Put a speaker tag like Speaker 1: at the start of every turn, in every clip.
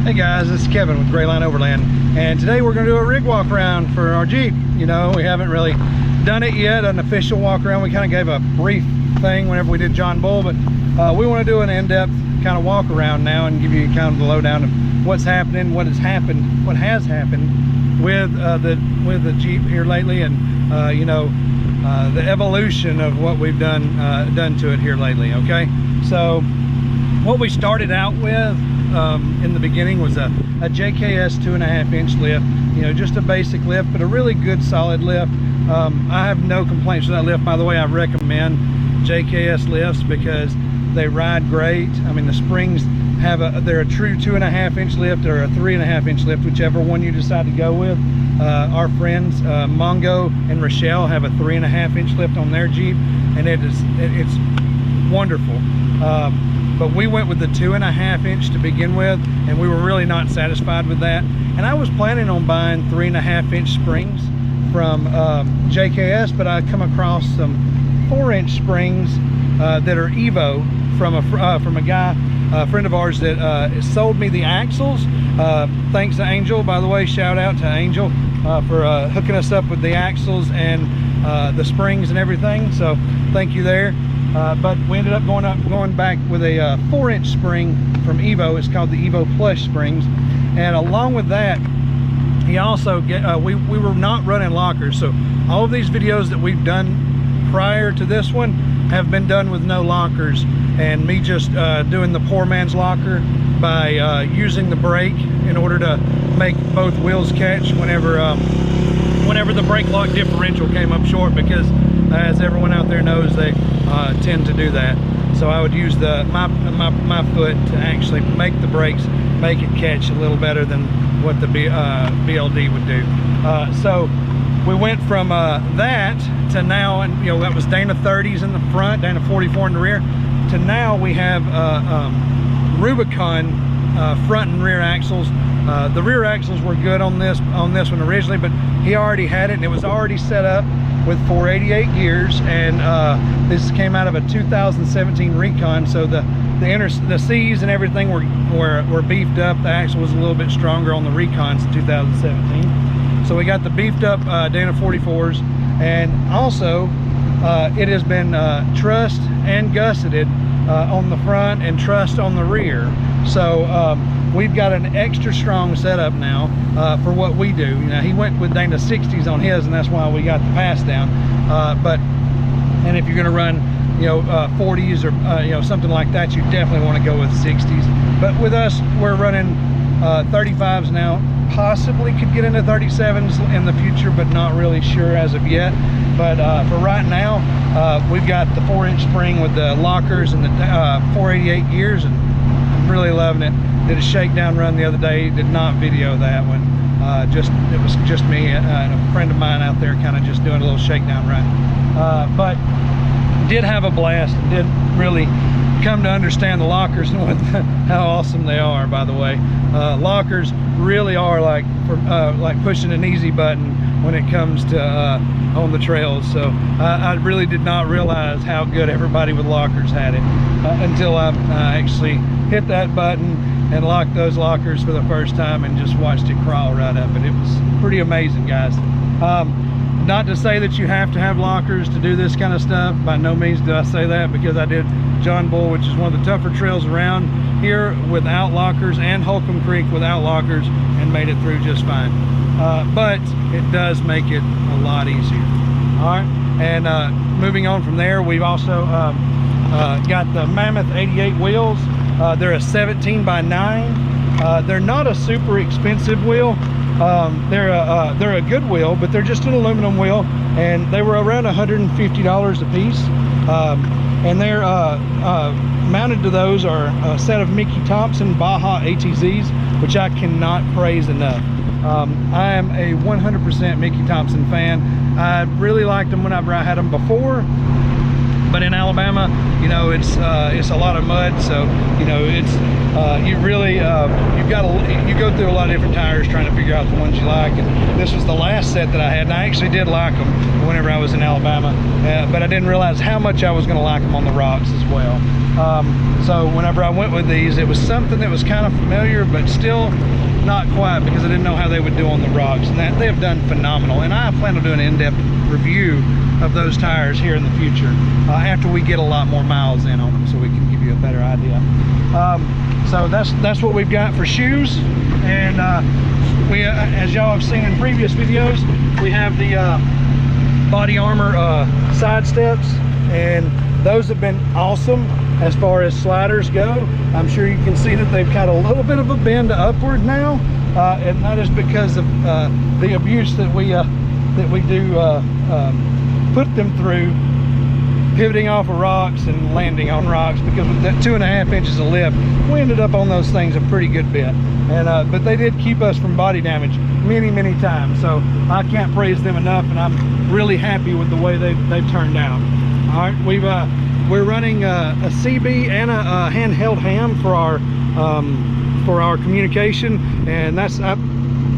Speaker 1: Hey guys, this is Kevin with Grayline Overland, and today we're going to do a rig walk around for our Jeep. You know, we haven't really done it yet, an official walk around. We kind of gave a brief thing whenever we did John Bull, but we want to do an in-depth kind of walk around now and give you kind of the lowdown of what's happening, what has happened with the Jeep here lately, and you know, the evolution of what we've done to it here lately. Okay, so what we started out with in the beginning was a JKS 2.5-inch lift. You know, just a basic lift, but a really good solid lift. I have no complaints with that lift. By the way, I recommend JKS lifts because they ride great. I mean, the springs they're a true 2.5-inch lift or a 3.5-inch lift, whichever one you decide to go with. Our friends Mongo and Rochelle have a 3.5-inch lift on their Jeep, and it's wonderful. But we went with the 2.5-inch to begin with, and we were really not satisfied with that. And I was planning on buying 3.5-inch springs from JKS, but I come across some 4-inch springs that are Evo from a guy, a friend of ours that sold me the axles. Thanks to Angel, by the way. Shout out to Angel for hooking us up with the axles and the springs and everything. So thank you there. But we ended up going back with a 4-inch spring from Evo. It's called the Evo Plush springs, and along with that, he also we were not running lockers. So all of these videos that we've done prior to this one have been done with no lockers, and me just doing the poor man's locker by using the brake in order to make both wheels catch whenever the brake lock differential came up short, because as everyone out there knows, they tend to do that. So I would use my foot to actually make the brakes, make it catch a little better than what the BLD would do. So we went from that to now, and you know, that was Dana 30s in the front, Dana 44 in the rear, to now we have Rubicon front and rear axles. The rear axles were good on this one originally, but he already had it, and it was already set up with 488 gears, and this came out of a 2017 Recon, so the C's and everything were beefed up. The axle was a little bit stronger on the Recons in 2017, so we got the beefed up Dana 44s, and also it has been trussed and gusseted on the front and trussed on the rear. So we've got an extra strong setup now for what we do. You know, he went with Dana 60s on his, and that's why we got the pass down. And if you're going to run, you know, 40s or you know, something like that, you definitely want to go with 60s. But with us, we're running 35s now. Possibly could get into 37s in the future, but not really sure as of yet. But for right now, we've got the 4-inch spring with the lockers and the 488 gears, and I'm really loving it. Did a shakedown run the other day. Did not video that one. It was just me and a friend of mine out there, kind of just doing a little shakedown run. But did have a blast. Did really come to understand the lockers and how awesome they are. By the way, lockers really are like pushing an easy button when it comes to on the trails. So I really did not realize how good everybody with lockers had it until I actually hit that button and locked those lockers for the first time and just watched it crawl right up, and it was pretty amazing, guys. Not to say that you have to have lockers to do this kind of stuff. By no means do I say that, because I did John Bull, which is one of the tougher trails around here, without lockers, and Holcomb Creek without lockers, and made it through just fine. But it does make it a lot easier. All right, and moving on from there, we've also got the Mammoth 88 wheels. They're a 17x9. They're not a super expensive wheel. They're a good wheel, but they're just an aluminum wheel, and they were around $150 a piece. And they're mounted to those are a set of Mickey Thompson Baja ATZs, which I cannot praise enough. I am a 100% Mickey Thompson fan. I really liked them whenever I had them before, But in Alabama, you know, it's a lot of mud, so you know it's you really you go through a lot of different tires trying to figure out the ones you like. And this was the last set that I had, and I actually did like them whenever I was in Alabama, but I didn't realize how much I was going to like them on the rocks as well. So whenever I went with these, it was something that was kind of familiar, but still not quite, because I didn't know how they would do on the rocks, and that they have done phenomenal. And I plan on doing an in-depth review of those tires here in the future after we get a lot more miles in on them, so we can give you a better idea. So that's what we've got for shoes. And we as y'all have seen in previous videos, we have the body armor side steps, and those have been awesome as far as sliders go. I'm sure you can see that they've got a little bit of a bend upward now, and that is because of the abuse that we do put them through, pivoting off of rocks and landing on rocks, because with that 2.5 inches of lift, we ended up on those things a pretty good bit. And but they did keep us from body damage many times, so I can't praise them enough, and I'm really happy with the way they've turned out. All right, we're running a CB and a handheld ham for our communication, and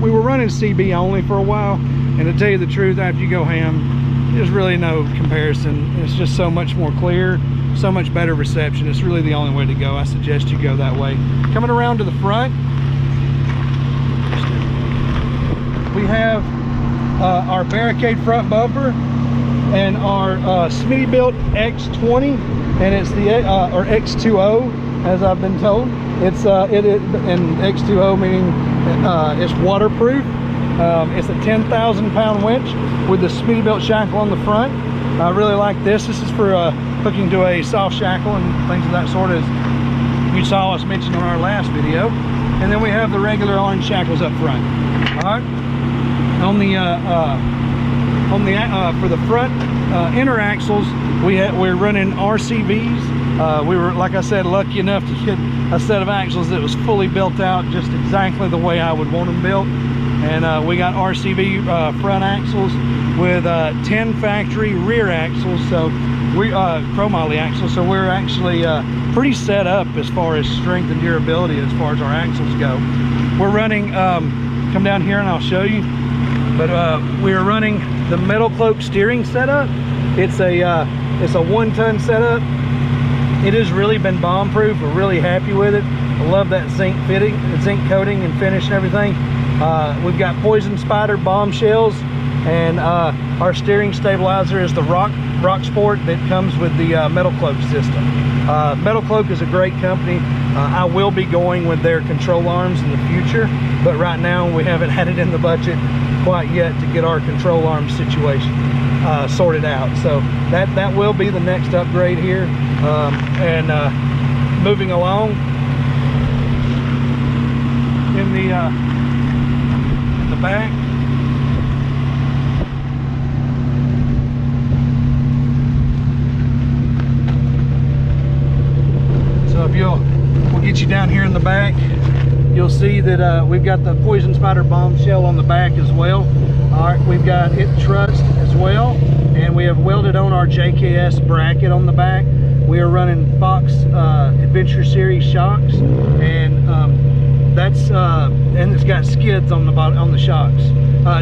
Speaker 1: we were running CB only for a while, and to tell you the truth, after you go ham, there's really no comparison. It's just so much more clear, so much better reception. It's really the only way to go. I suggest you go that way. Coming around to the front, we have our Barricade front bumper and our Smittybilt X20, and it's the or X2O, as I've been told. It's and X2O meaning it's waterproof. It's a 10,000 pound winch with the Smittybilt shackle on the front. I really like this. This is for hooking to a soft shackle and things of that sort, as you saw us mention on our last video. And then we have the regular orange shackles up front. All right. For the front inner axles, we're running RCVs. We were, like I said, lucky enough to get a set of axles that was fully built out just exactly the way I would want them built. And we got RCV front axles with 10 factory rear axles, so we chromoly axles. So we're actually pretty set up as far as strength and durability as far as our axles go. We're running. Come down here and I'll show you. But we're running the Metal Cloak steering setup. It's a 1-ton setup. It has really been bomb proof. We're really happy with it. I love that zinc coating and finish and everything. We've got Poison Spider bombshells, and our steering stabilizer is the Rock Sport that comes with the Metal Cloak system. Metal Cloak is a great company. I will be going with their control arms in the future, but right now we haven't had it in the budget quite yet to get our control arm situation sorted out. So that will be the next upgrade here. And moving along in the back, so if we'll get you down here in the back, you'll see that we've got the Poison Spider bombshell on the back as well. All right, we've got it trussed as well, and we have welded on our JKS bracket on the back. We are running Fox Adventure Series shocks, and and it's got skids on the bottom on the shocks.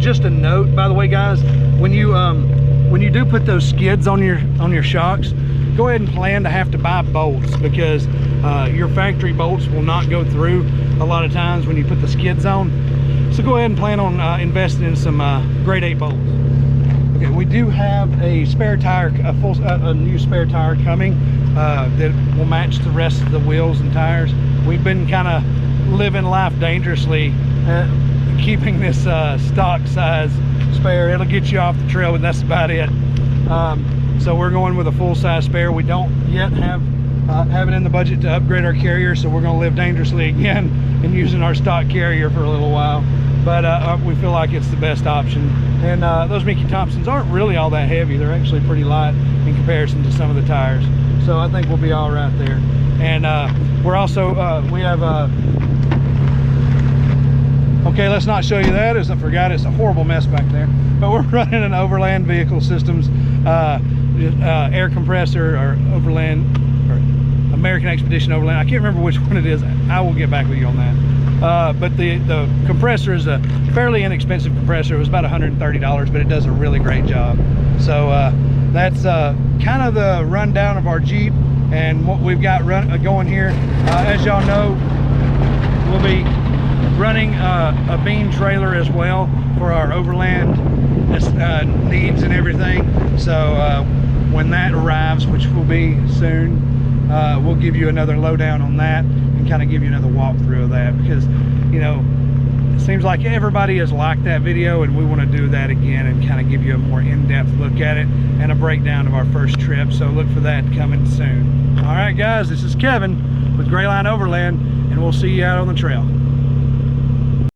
Speaker 1: Just a note, by the way, guys, when you do put those skids on your shocks, go ahead and plan to have to buy bolts, because your factory bolts will not go through a lot of times when you put the skids on. So go ahead and plan on investing in some grade 8 bolts. Okay, we do have a spare tire, a new spare tire coming that will match the rest of the wheels and tires. We've been kind of living life dangerously, keeping this stock size spare. It'll get you off the trail, but that's about it. So we're going with a full-size spare. We don't yet have it in the budget to upgrade our carrier, so we're going to live dangerously again and using our stock carrier for a little while. But we feel like it's the best option. And those Mickey Thompsons aren't really all that heavy. They're actually pretty light in comparison to some of the tires. So I think we'll be all right there. And we're also, we have okay, let's not show you that, as I forgot. It's a horrible mess back there. But we're running an Overland Vehicle Systems Air Compressor or Overland, or American Expedition Overland. I can't remember which one it is. I will get back with you on that. But the compressor is a fairly inexpensive compressor. It was about $130, but it does a really great job. So that's kind of the rundown of our Jeep and what we've got going here. As y'all know, we'll be running a beam trailer as well for our overland needs and everything. So when that arrives, which will be soon, we'll give you another lowdown on that and kind of give you another walkthrough of that, because you know, it seems like everybody has liked that video, and we want to do that again and kind of give you a more in-depth look at it and a breakdown of our first trip. So look for that coming soon. All right guys, this is Kevin with Grayline Overland, and we'll see you out on the trail.